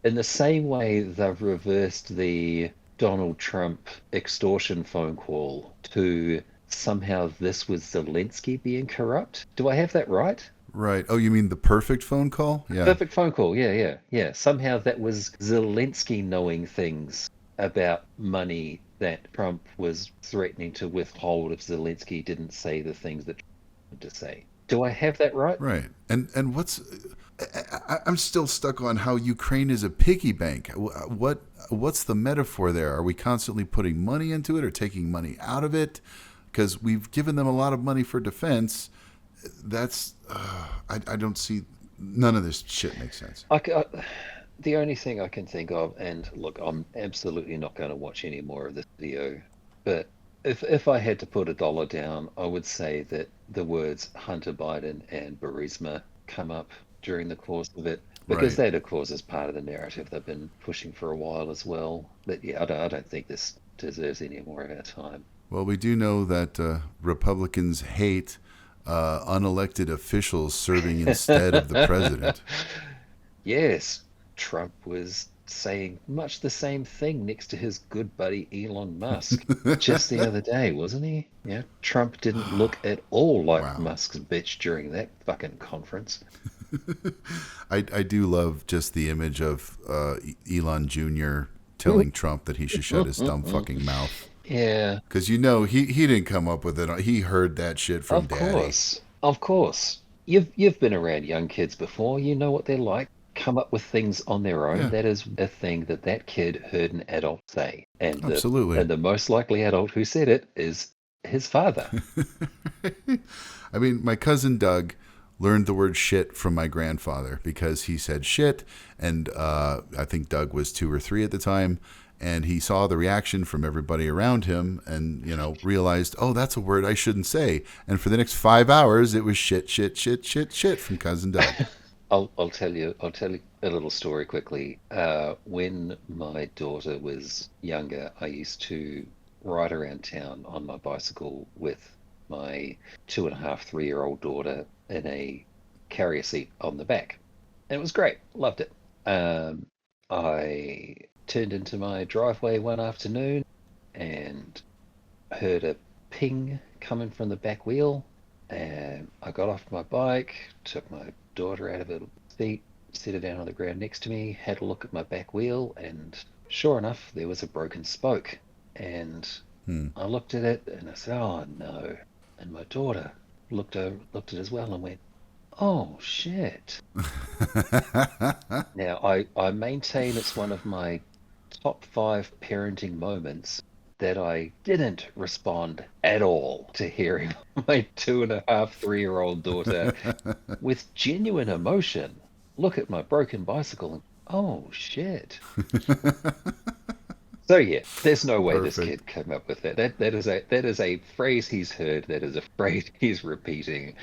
In the same way, they've reversed the Donald Trump extortion phone call to somehow this was Zelensky being corrupt. Do I have that right? Right. Oh, you mean the perfect phone call? Yeah. Perfect phone call. Yeah. Somehow that was Zelensky knowing things about money that Trump was threatening to withhold if Zelensky didn't say the things that Trump wanted to say. Do I have that right? Right. And what's... I'm still stuck on how Ukraine is a piggy bank. What's the metaphor there? Are we constantly putting money into it or taking money out of it? Because we've given them a lot of money for defense. That's I don't see, none of this shit makes sense. The only thing I can think of, and look, I'm absolutely not going to watch any more of this video, but if I had to put $1 down, I would say that the words Hunter Biden and Burisma come up during the course of it, because that, of course, is part of the narrative they've been pushing for a while as well. But yeah, I don't think this deserves any more of our time. Well, we do know that Republicans hate unelected officials serving instead of the president. Yes, Trump was saying much the same thing next to his good buddy Elon Musk just the other day, wasn't he? Yeah, Trump didn't look at all like Musk's bitch during that fucking conference. I do love just the image of Elon Jr. telling Trump that he should shut his dumb fucking mouth. Yeah. Because he didn't come up with it. He heard that shit from Daddy. Of course. You've been around young kids before. You know what they're like. Come up with things on their own. Yeah. That is a thing that kid heard an adult say. And absolutely. And the most likely adult who said it is his father. I mean, my cousin Doug learned the word shit from my grandfather because he said shit, and I think Doug was 2 or 3 at the time, and he saw the reaction from everybody around him and, realized, oh, that's a word I shouldn't say. And for the next 5 hours, it was shit from cousin Doug. I'll tell you a little story quickly. When my daughter was younger, I used to ride around town on my bicycle with my 2.5, 3-year-old daughter in a carrier seat on the back. And it was great. Loved it. I turned into my driveway one afternoon and heard a ping coming from the back wheel. And I got off my bike, took my daughter out of her seat, set her down on the ground next to me, had a look at my back wheel, and sure enough, there was a broken spoke. And I looked at it and I said, oh no. And my daughter looked at it as well and went, oh shit. Now, I maintain it's one of my top 5 parenting moments that I didn't respond at all to hearing my 2.5, 3-year-old daughter with genuine emotion look at my broken bicycle and, oh shit. So yeah, there's no way this kid came up with that. That is a phrase he's heard. That is a phrase he's repeating.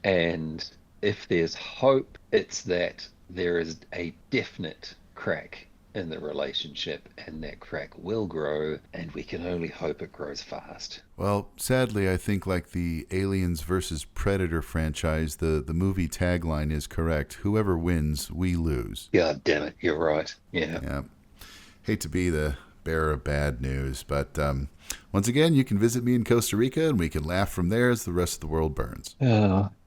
And if there's hope, it's that there is a definite crack in the relationship, and that crack will grow, and we can only hope it grows fast. Well, sadly, I think like the Aliens versus Predator franchise, the movie tagline is correct. Whoever wins, we lose. God damn it, you're right. Yeah. Hate to be the bearer of bad news, but once again, you can visit me in Costa Rica, and we can laugh from there as the rest of the world burns.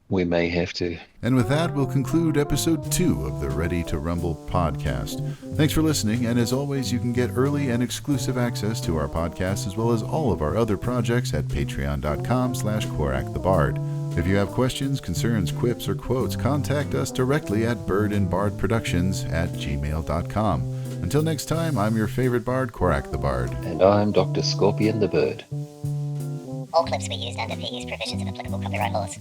We may have to. And with that, we'll conclude episode 2 of the Ready to Rumble podcast. Thanks for listening, and as always, you can get early and exclusive access to our podcast as well as all of our other projects at patreon.com/KorakTheBard. If you have questions, concerns, quips, or quotes, contact us directly at birdandbardproductions@gmail.com. Until next time, I'm your favorite bard, Korak the Bard. And I'm Dr. Scorpion the Bird. All clips were used under the provisions of applicable copyright laws.